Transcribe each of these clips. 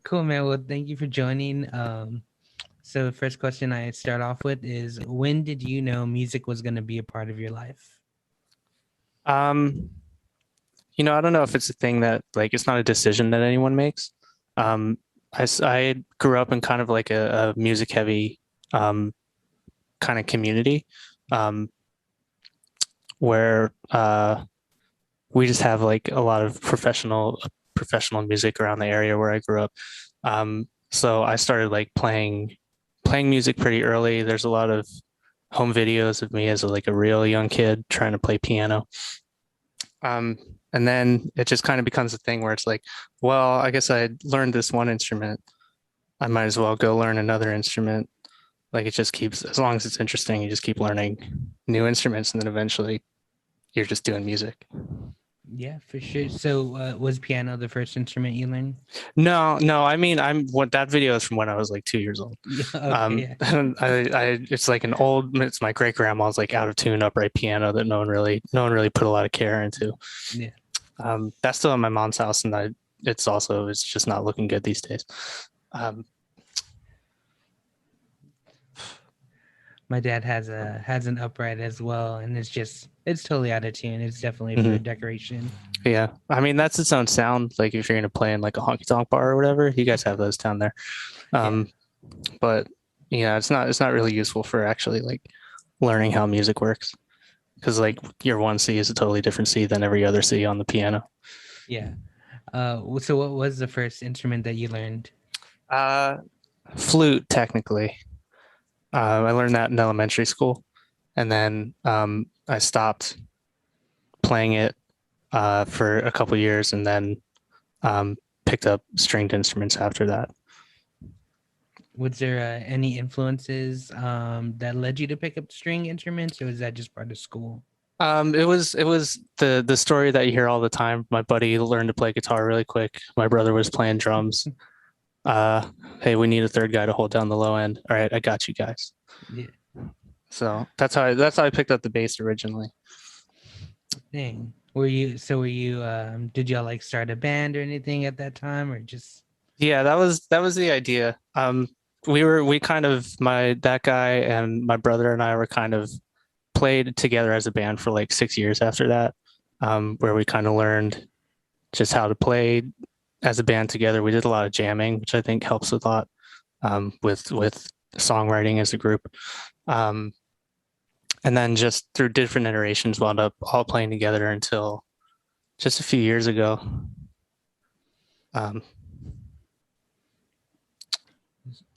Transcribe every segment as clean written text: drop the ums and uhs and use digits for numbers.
Cool, man. Well, thank you for joining. So the first question I start off with is, when did you know music was going to be a part of your life? Um, I don't know if it's a thing that like it's not a decision that anyone makes. Um, I grew up in kind of like a music heavy um, kind of community um, where we just have like a lot of professional music around the area where I grew up. So I started like playing music pretty early. There's a lot of home videos of me as like a real young kid trying to play piano. Um, and then it just kind of becomes a thing where it's like, well, I guess I learned this one instrument. I might as well go learn another instrument. Like it just keeps, as long as it's interesting, you just keep learning new instruments, and then eventually you're just doing music. Yeah, for sure. So was piano the first instrument you learned? No, no, I mean, I'm what that video is from when I was like 2 years old. Yeah. Okay. Yeah. It's like it's my great grandma's like out of tune upright piano that no one really put a lot of care into. Yeah. That's still at my mom's house, and it's just not looking good these days. Um, My dad has an upright as well, and it's totally out of tune. It's definitely for mhm. decoration. Yeah, I mean that's its own sound. Like if you're gonna play in like a honky tonk bar or whatever, you guys have those down there. Yeah. Um, but yeah, it's not really useful for actually like learning how music works because like your one C is a totally different C than every other C on the piano. Yeah. So what was the first instrument that you learned? Uh, Flute technically. I learned that in elementary school, and then I stopped playing it for a couple years, and then um, picked up stringed instruments after that. Was there any influences that led you to pick up string instruments, or was that just part of school? It was the story that you hear all the time. My buddy learned to play guitar really quick. My brother was playing drums. Uh, hey, we need a third guy to hold down the low end. All right, I got you guys. Yeah. So that's how I picked up the bass originally. Dang. Were you did y'all like start a band or anything at that time, or just Yeah, that was the idea. We kind of my that guy and my brother and I were kind of played together as a band for like 6 years after that, where we kind of learned just how to play as a band together. We did a lot of jamming, which I think helps a lot with songwriting as a group. Um, and then just through different iterations, wound up all playing together until just a few years ago. Um,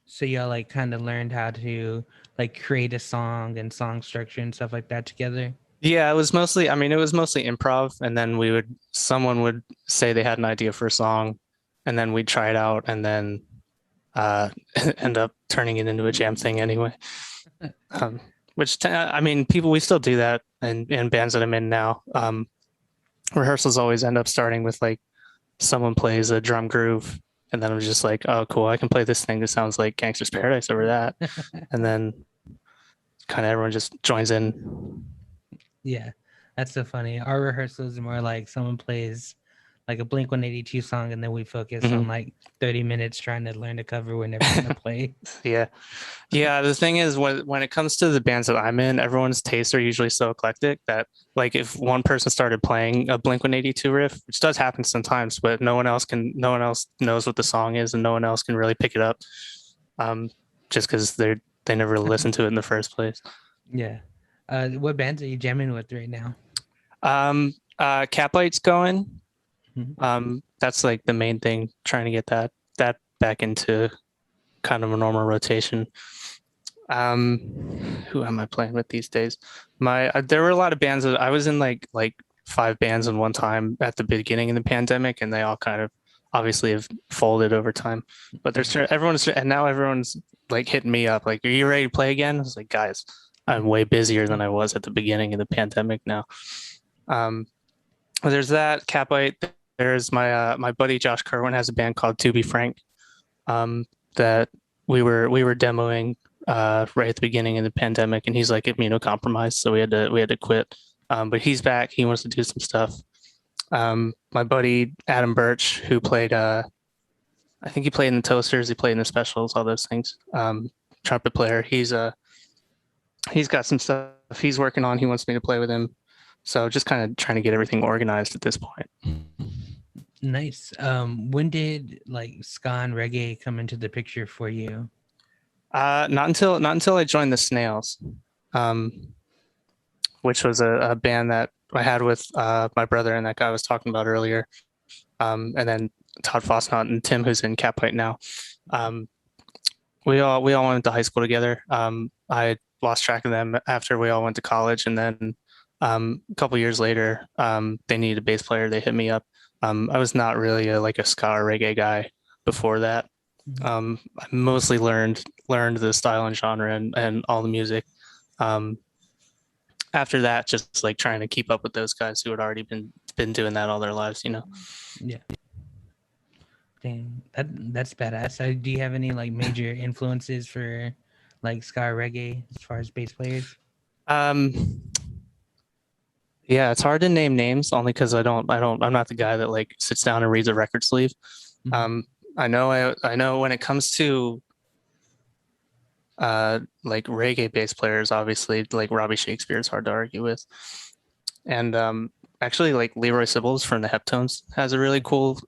so y'all like kind of learned how to like create a song and song structure and stuff like that together? yeah, it was mostly improv, and then someone would say they had an idea for a song, and then we'd try it out, and then end up turning it into a jam thing anyway. Um, I mean, people we still do that in bands that I'm in now. Rehearsals always end up starting with like someone plays a drum groove, and then I'm just like, oh, cool, I can play this thing that sounds like Gangster's Paradise over that, and then kind of everyone just joins in. Yeah, that's so funny. Our rehearsals are more like someone plays like a Blink 182 song, and then we focus on Mhm. like 30 minutes trying to learn a cover we're never gonna play. Yeah, yeah. The thing is, when it comes to the bands that I'm in, everyone's tastes are usually so eclectic that like if one person started playing a Blink 182 riff, which does happen sometimes, but no one else knows what the song is, and no one else can really pick it up, um, just because they never listened to it in the first place. Yeah. What bands are you jamming with right now? Catbite's going. Mhm. That's like the main thing, trying to get that back into kind of a normal rotation. Um, who am I playing with these days? There were a lot of bands that I was in like five bands in one time at the beginning of the pandemic, and they all kind of obviously have folded over time. But now everyone's like hitting me up like, "Are you ready to play again?" I was like, "Guys, I'm way busier than I was at the beginning of the pandemic now." Um, there's that Catbite. There's my buddy Josh Kerwin has a band called To Be Frank, that we were demoing right at the beginning of the pandemic, and he's like immunocompromised, so we had to quit. But he's back. He wants to do some stuff. My buddy Adam Birch, who played I think he played in the Toasters, he played in the Specials, all those things. Trumpet player. He's got some stuff he's working on. He wants me to play with him. So just kind of trying to get everything organized at this point. Nice. When did like ska and reggae come into the picture for you? Not until I joined the Snails, um, which was a band that I had with my brother and that guy I was talking about earlier, and then Todd Fosnot and Tim, who's in Catbite now. Um, we all went to high school together. I lost track of them after we all went to college, and then a couple years later, they needed a bass player. They hit me up. I was not really like a ska or reggae guy before that. I mostly learned the style and genre and all the music. Um, After that, just like trying to keep up with those guys who had already been doing that all their lives, you know. Yeah. Dang, that's badass. Do you have any like major influences for like ska reggae as far as bass players? Um, yeah, it's hard to name names only because I'm not the guy that like sits down and reads a record sleeve. Mhm. I know when it comes to like reggae bass players, obviously like Robbie Shakespeare is hard to argue with. And actually like Leroy Sibbles from the Heptones has a really cool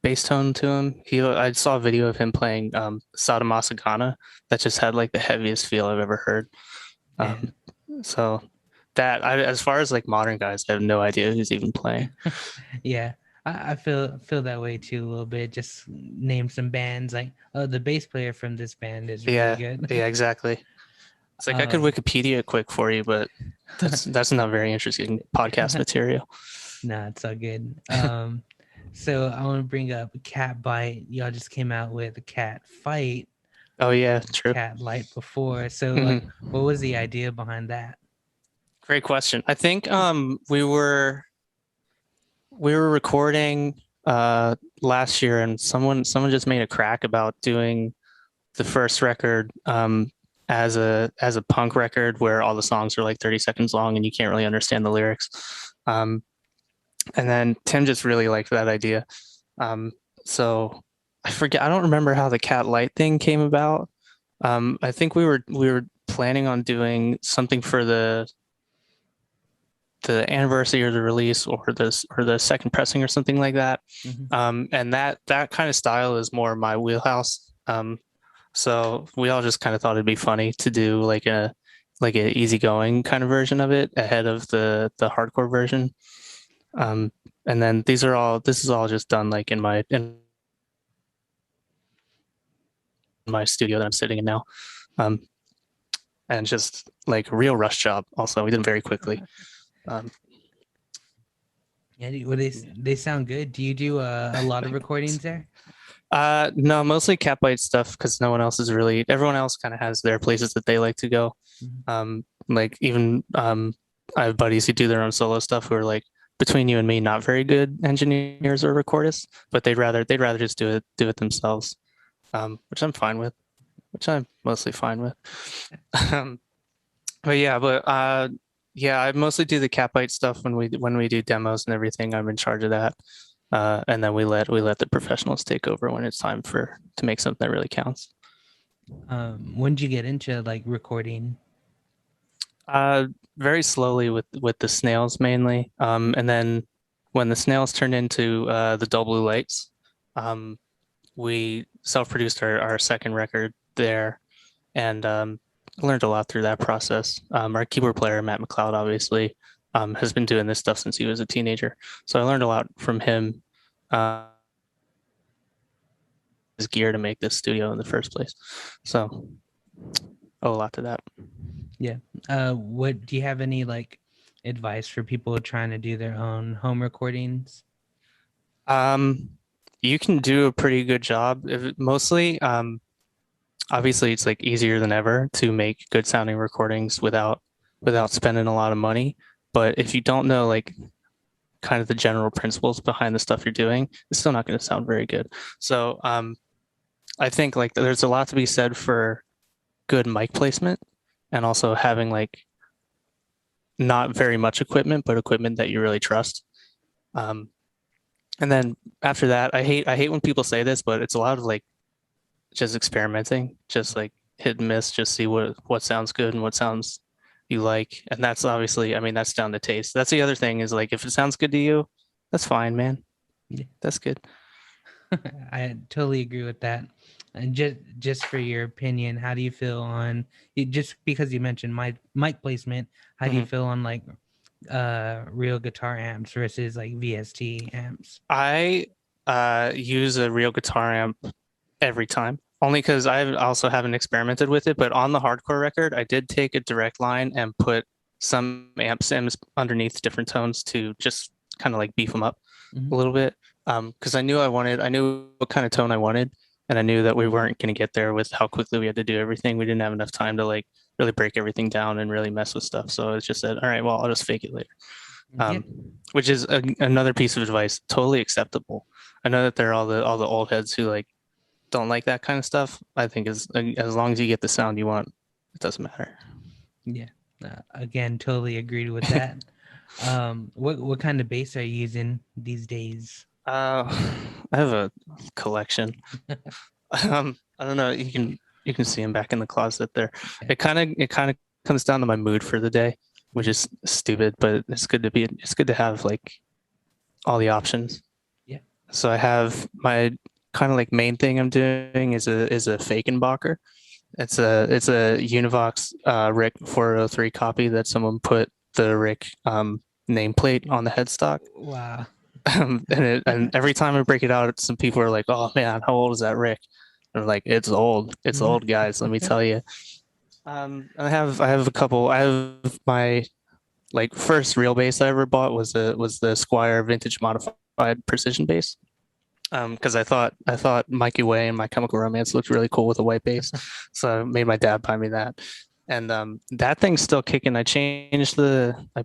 bass tone to him. I saw a video of him playing Sadamasa Ghana that just had like the heaviest feel I've ever heard. Yeah. So as far as like modern guys, I have no idea who's even playing. Yeah. I feel that way too a little bit. Just name some bands like, oh, the bass player from this band is really good. Yeah, exactly. It's like I could Wikipedia quick for you, but that's not very interesting podcast material. Nah, it's all good. So I want to bring up Catbite. Y'all just came out with a Cat Fight, Oh yeah, true. Cat Light before. So like, what was the idea behind that? Great question. I think we were recording last year and someone just made a crack about doing the first record as a punk record where all the songs are like 30 seconds long and you can't really understand the lyrics. And then Tim just really liked that idea. So I don't remember how the Cat Light thing came about. I think we were planning on doing something for the anniversary or the release or the second pressing or something like that. And that kind of style is more my wheelhouse. So we all just kind of thought it'd be funny to do like a easygoing kind of version of it ahead of the hardcore version. And then this is all just done like in my studio that I'm sitting in now. And just like a real rush job. Also, we did them very quickly. Yeah, well, they sound good. Do you do a lot of recordings there? No, mostly Catbite stuff because everyone else kind of has their places that they like to go. Like even I have buddies who do their own solo stuff who are like, between you and me, not very good engineers or recordists, but they'd rather just do it themselves, which I'm fine with, which I'm mostly fine with. But yeah, I mostly do the Catbite stuff when we do demos and everything. I'm in charge of that, and then we let the professionals take over when it's time to make something that really counts. When did you get into like recording? Very slowly with the Snails mainly, and then when the Snails turned into the Dull Blue Lights, we self-produced our second record there, and learned a lot through that process. Our keyboard player Matt McLeod obviously has been doing this stuff since he was a teenager, so I learned a lot from him. His gear to make this studio in the first place, so owe a lot to that. Yeah. What do you have any like advice for people trying to do their own home recordings? You can do a pretty good job. Mostly, obviously, it's like easier than ever to make good sounding recordings without spending a lot of money. But if you don't know like kind of the general principles behind the stuff you're doing, it's still not going to sound very good. So, I think like there's a lot to be said for good mic placement and also having like not very much equipment, but equipment that you really trust. And then after that, I hate when people say this, but it's a lot of like just experimenting, just like hit and miss, just see what sounds good and what sounds you like. And that's obviously, I mean, that's down to taste. That's the other thing is like if it sounds good to you, that's fine, man. Yeah. That's good. I totally agree with that. And just for your opinion, how do you feel on just because you mentioned mic placement? How do you Mhm. feel on like real guitar amps versus like VST amps? I use a real guitar amp every time, only because I also haven't experimented with it. But on the hardcore record, I did take a direct line and put some amp sims underneath different tones to just kind of like beef them up Mhm. a little bit. Because I knew what kind of tone I wanted, and I knew that we weren't going to get there with how quickly we had to do everything. We didn't have enough time to like really break everything down and really mess with stuff. So it's just said, all right, well, I'll just fake it later. Yeah. um, which is another piece of advice, totally acceptable. I know that there are all the old heads who like don't like that kind of stuff. I think as long as you get the sound you want, it doesn't matter. Yeah. Again, totally agreed with that. What kind of bass are you using these days? Uh, I have a collection. I don't know. You can see them back in the closet there. Yeah. It kind of comes down to my mood for the day, which is stupid, but it's good to have like all the options. Yeah. So I have my kind of like main thing I'm doing is a Fakenbacher. It's a Univox Rick 403 copy that someone put the Rick nameplate on the headstock. Wow. And every time I break it out, some people are like, "Oh man, how old is that Rick?" And I'm like, "It's old. It's old, guys. Let me tell you." I have a couple. I have my like first real bass I ever bought was the Squire vintage modified precision bass. Because I thought Mikey Way and My Chemical Romance looked really cool with a white bass, so I made my dad buy me that. And that thing's still kicking. I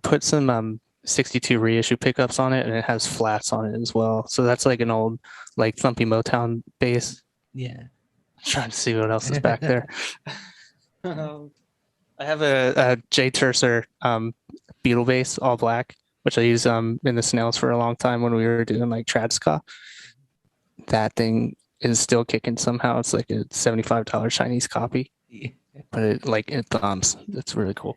put some 62 reissue pickups on it, and it has flats on it as well. So that's like an old like thumpy Motown bass. Yeah. Trying to see what else is back there. I have a J Tercer Beetle bass, all black, which I used in the Snails for a long time when we were doing like trad ska. That thing is still kicking somehow. It's like a $75 Chinese copy, Yeah. but it thumbs. It's really cool.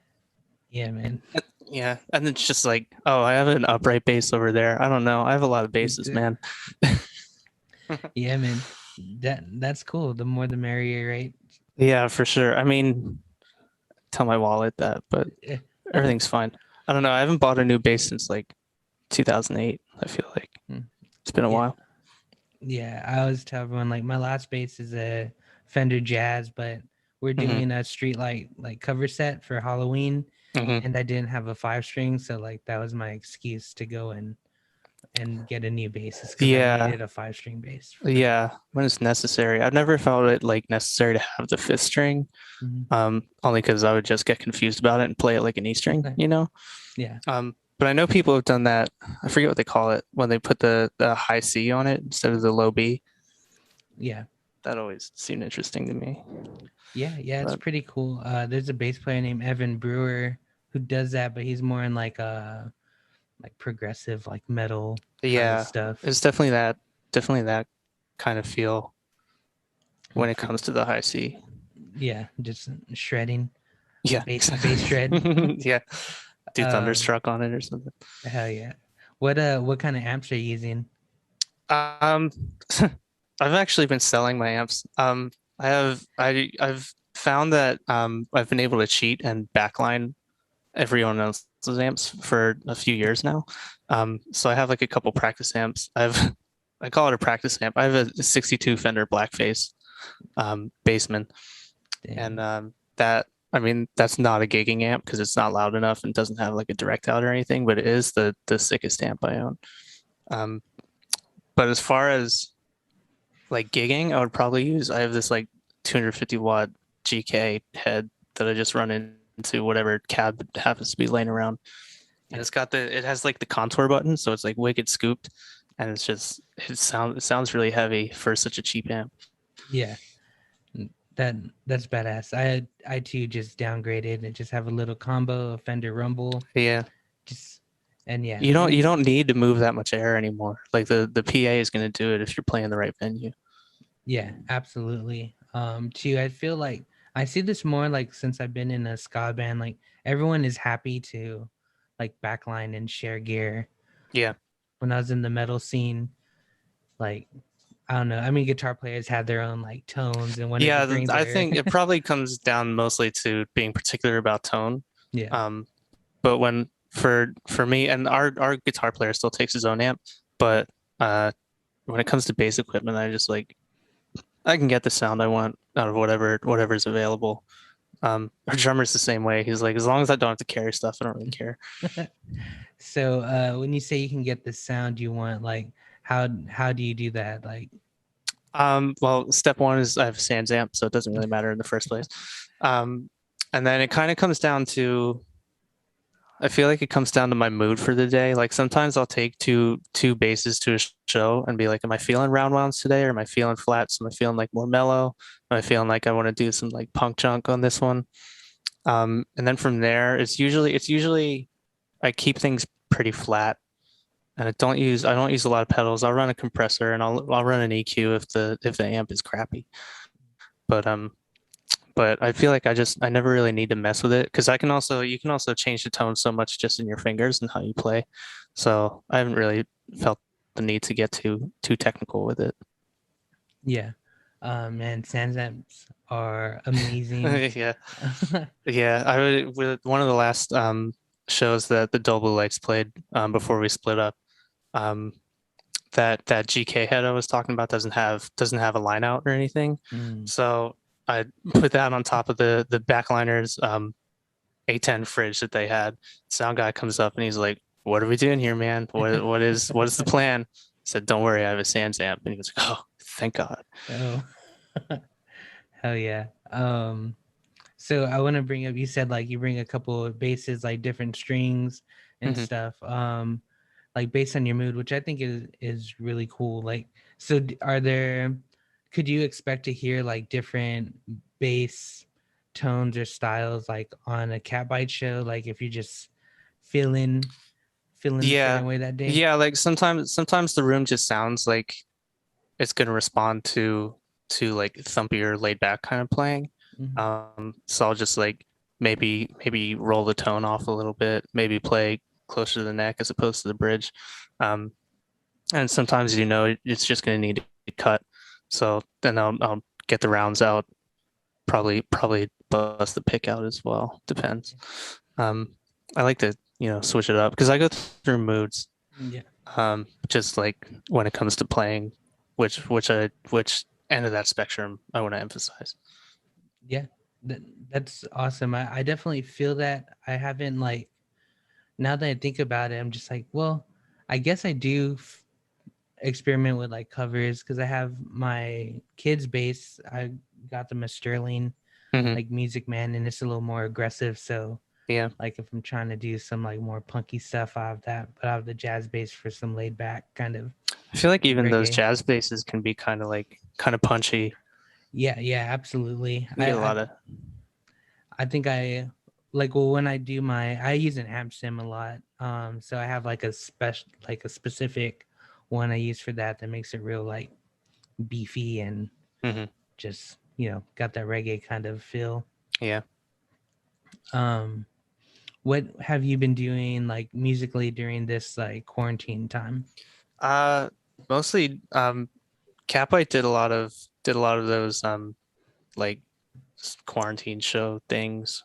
Yeah, man. Yeah, and it's just like, oh, I have an upright bass over there. I don't know. I have a lot of basses, man. Yeah, man. That's cool. The more the merrier, right? Yeah, for sure. I mean, tell my wallet that, but Yeah. everything's fine. I don't know. I haven't bought a new bass since like 2008. I feel like Hmm. it's been a Yeah. while. Yeah. I always tell everyone like my last bass is a Fender Jazz, but we're Hmm. doing a streetlight like cover set for Halloween, Hmm. and I didn't have a 5 string, so like that was my excuse to go and get a new bass because I Yeah, needed a 5 string bass for that. yeah. When it's necessary. I've never felt it like necessary to have the fifth string. Mhm. Only because I would just get confused about it and play it like an E string, you know? Yeah. But I know people have done that. I forget what they call it when they put the high C on it instead of the low B. Yeah. That always seemed interesting to me. Yeah, yeah, it's But pretty cool. There's a bass player named Evan Brewer who does that, but he's more in like progressive, like metal kind of yeah, stuff. it's definitely that kind of feel when it For, comes to the high C. yeah, just shredding, Yeah, bass shred. exactly. Yeah, do Um, Thunderstruck on it or something. hell yeah. What kind of amps are you using? Um, I've actually been selling my amps. I've found that I've been able to cheat and backline everyone else's amps for a few years now. So I have like a couple practice amps. I call it a practice amp. I have a 62 Fender Blackface Bassman, and Dang. that I mean that's not a gigging amp because it's not loud enough and doesn't have like a direct out or anything, but it is the sickest amp I own. Um, but as far as like gigging, I have this like 250 watt GK head that I just run into whatever cab happens to be laying around. And it has like the contour button, so it's like wicked scooped, and it sounds really heavy for such a cheap amp. Yeah, that that's badass. I too just downgraded and just have a little combo of Fender Rumble. Yeah. Just And yeah, you don't need to move that much air anymore. Like the PA is going to do it if you're playing the right venue. yeah, absolutely. Too, I feel like I see this more like since I've been in a ska band, like everyone is happy to like backline and share gear. Yeah. When I was in the metal scene, like I don't know. I mean, guitar players had their own like tones and wanted to Yeah, bring I their think it probably comes down mostly to being particular about tone. yeah, Um, but when for me and our guitar player still takes his own amp, but uh when it comes to bass equipment, I just like I can get the sound I want out of whatever's available. Our drummer's the same way. He's like, as long as I don't have to carry stuff, I don't really care. So when you say you can get the sound you want, like how do you do that? Like Well, step one is I have Sansamps, so it doesn't really matter in the first place. Um, and then it kind of comes down to I feel like it comes down to my mood for the day. Like sometimes I'll take two basses to a show and be like, am I feeling round wounds today or am I feeling flats? Am I feeling like more mellow? Am I feeling like I want to do some like punk junk on this one? And then from there, it's usually I keep things pretty flat and I don't use a lot of pedals. I'll run a compressor and I'll run an EQ if the amp is crappy. But I feel like I never really need to mess with it because you can also change the tone so much just in your fingers and how you play. So I haven't really felt the need to get too technical with it. yeah. And Sansamps are amazing. Yeah. Yeah, I would with one of the last shows that the Double Lights played before we split up. Um that GK head I was talking about doesn't have a line out or anything. Mm. So I put that on top of the backliners A10 fridge that they had. Sound guy comes up and he's like, "What are we doing here, man? What is the plan?" I said, "Don't worry, I have a Sans amp." And he was like, "Oh, thank God." Oh, hell yeah. So I want to bring up, you said like you bring a couple of basses, like different strings and Hmm. stuff. Like based on your mood, which I think is really cool. Like, so are there, could you expect to hear like different bass tones or styles like on a Catbite show? Like if you just feeling feeling a certain Yeah, way that day? yeah. Like sometimes the room just sounds like it's gonna respond to like thumpier, laid back kind of playing. Mhm. So I'll just like maybe roll the tone off a little bit, maybe play closer to the neck as opposed to the bridge. Um, and sometimes it's just going to need to cut. So then I'll get the rounds out, probably bust the pick out as well. Depends. Um, I like to switch it up because I go through moods. Yeah. Just like when it comes to playing, which end of that spectrum I want to emphasize. Yeah. That, that's awesome. I definitely feel that. I haven't like, now that I think about it, I'm just like, well, I guess I do experiment with like covers because I have my kids' bass. I got them a Sterling Hmm. like Music Man, and it's a little more aggressive. So Yeah, like if I'm trying to do some like more punky stuff, I have that, but I have the jazz bass for some laid back kind of I feel like even those reggae. jazz basses can be kind of punchy. Yeah, yeah, absolutely. You get a lot of. I think I like, well, when I do my, I use an amp sim a lot. So I have like a special, like a specific one I use for that that makes it real like beefy and Hmm. just, got that reggae kind of feel. Yeah. Um, what have you been doing like musically during this like quarantine time? Uh, Mostly Catbite did a lot of those like quarantine show things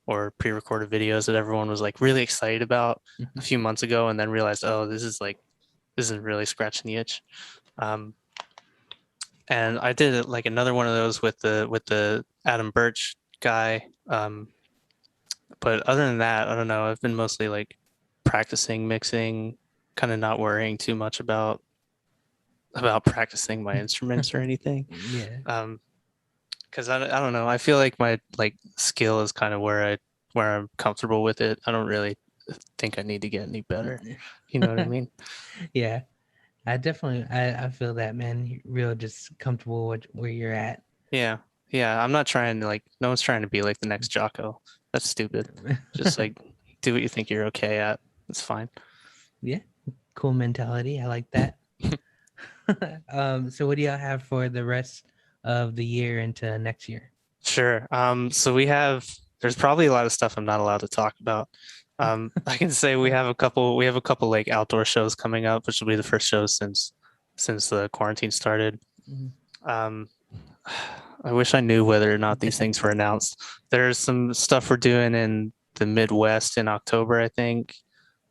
or pre-recorded videos that everyone was like really excited about a Mhm. few months ago and then realized, oh, this is really scratching the itch. Um, and I did like another one of those with the Adam Birch guy. But other than that, I don't know. I've been mostly like practicing mixing, kind of not worrying too much about practicing my instruments or anything. Yeah. Um, because I don't know. I feel like my like skill is kind of where I'm comfortable with it. I don't really think I need to get any better. You know what I mean? Yeah. I definitely I feel that, man. You're real just comfortable with where you're at. Yeah. Yeah. I'm not trying to like no one's trying to be like the next Jocko. That's stupid. Just like do what you think you're okay at. It's fine. Yeah, cool mentality. I like that. So what do y'all have for the rest of the year into next year? Sure. So there's probably a lot of stuff I'm not allowed to talk about. I can say we have a couple like outdoor shows coming up, which will be the first shows since the quarantine started. Mhm. Um, I wish I knew whether or not these things were announced. There's some stuff we're doing in the Midwest in October, I think.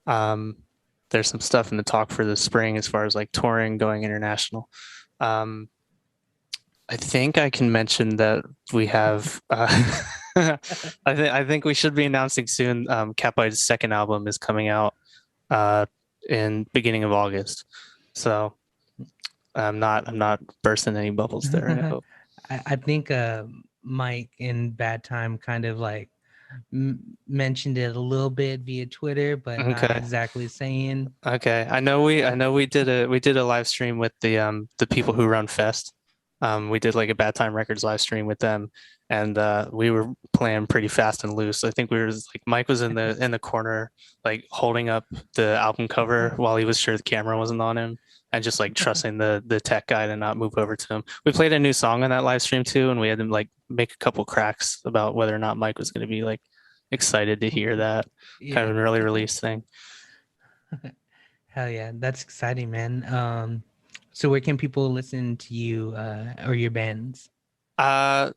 Um, there's some stuff in the talk for the spring as far as like touring, going international. Um, I think I can mention that we have. I think we should be announcing soon. Catbite's second album is coming out in beginning of August, so I'm not bursting any bubbles there. I hope. I think Mike in Bad Time kind of like mentioned it a little bit via Twitter, but not Okay. exactly saying. Okay. I know we did a live stream with the people who run Fest. We did like a Bad Time Records live stream with them, and we were playing pretty fast and loose. I think we were like Mike was in the corner like holding up the album cover while he was sure the camera wasn't on him, and just like trusting the tech guy to not move over to him. We played a new song on that live stream too, and we had to like make a couple cracks about whether or not Mike was going to be like excited to hear that kind Yeah. of an early release thing. Hell yeah, that's exciting, man. So where can people listen to you or your bands? Uh,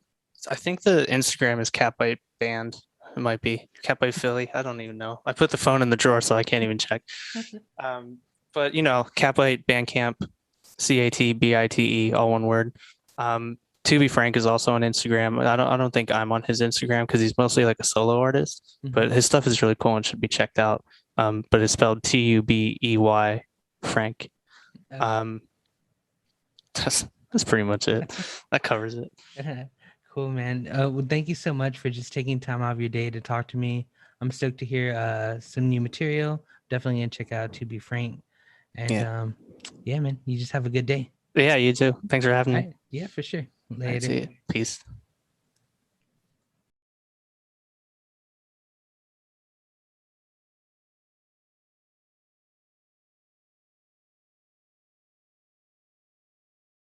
I think the Instagram is Catbite Band. It might be Catbite Philly. I don't even know. I put the phone in the drawer, so I can't even check. Um, but you know, Catbite Bandcamp, Catbite, all one word. To be frank, is also on Instagram. I don't think I'm on his Instagram because he's mostly like a solo artist, Mhm. but his stuff is really cool and should be checked out. But it's spelled Tubey, Frank. Okay. Um, that's pretty much it. That covers it. Cool, man. Well, thank you so much for just taking time out of your day to talk to me. I'm stoked to hear some new material. Definitely gonna check out To Be Frank. And Yeah. yeah, man, you just have a good day. Yeah, you too. Thanks for having All me. right. Yeah, for sure. All right, Later. see you. Peace.